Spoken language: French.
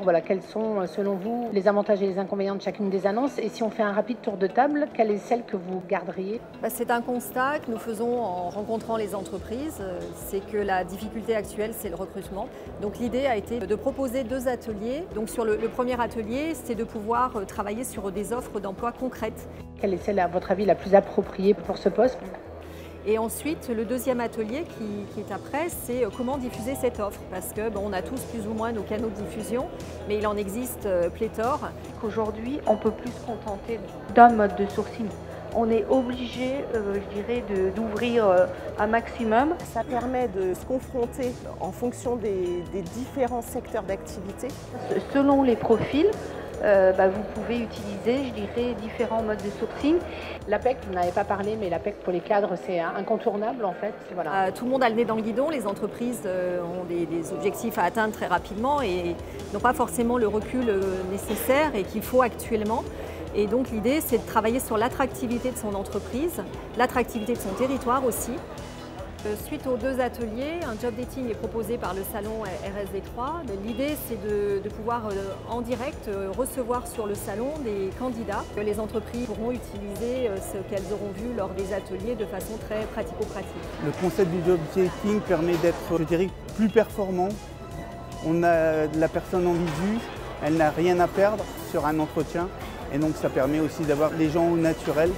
Voilà, quels sont, selon vous, les avantages et les inconvénients de chacune des annonces? Et si on fait un rapide tour de table, quelle est celle que vous garderiez? C'est un constat que nous faisons en rencontrant les entreprises, c'est que la difficulté actuelle, c'est le recrutement. Donc l'idée a été de proposer 2 ateliers. Donc sur le premier atelier, c'est de pouvoir travailler sur des offres d'emploi concrètes. Quelle est celle, à votre avis, la plus appropriée pour ce poste? Et ensuite, le deuxième atelier qui est après, c'est comment diffuser cette offre. Parce que on a tous plus ou moins nos canaux de diffusion, mais il en existe pléthore. Qu'aujourd'hui, on ne peut plus se contenter d'un mode de sourcing. On est obligé, je dirais, d'ouvrir un maximum. Ça permet de se confronter en fonction des différents secteurs d'activité. Selon les profils, vous pouvez utiliser, je dirais, différents modes de sourcing. L'APEC, vous n'avez pas parlé, mais l'APEC pour les cadres, c'est incontournable en fait. Voilà. Tout le monde a le nez dans le guidon, les entreprises ont des objectifs à atteindre très rapidement et n'ont pas forcément le recul nécessaire et qu'il faut actuellement. Et donc l'idée, c'est de travailler sur l'attractivité de son entreprise, l'attractivité de son territoire aussi. Suite aux 2 ateliers, un job dating est proposé par le salon RSD3. L'idée, c'est de pouvoir en direct recevoir sur le salon des candidats que les entreprises pourront utiliser ce qu'elles auront vu lors des ateliers de façon très pratico-pratique. Le concept du job dating permet d'être, je dirais, plus performant. On a la personne en visu, elle n'a rien à perdre sur un entretien et donc ça permet aussi d'avoir les gens au naturel.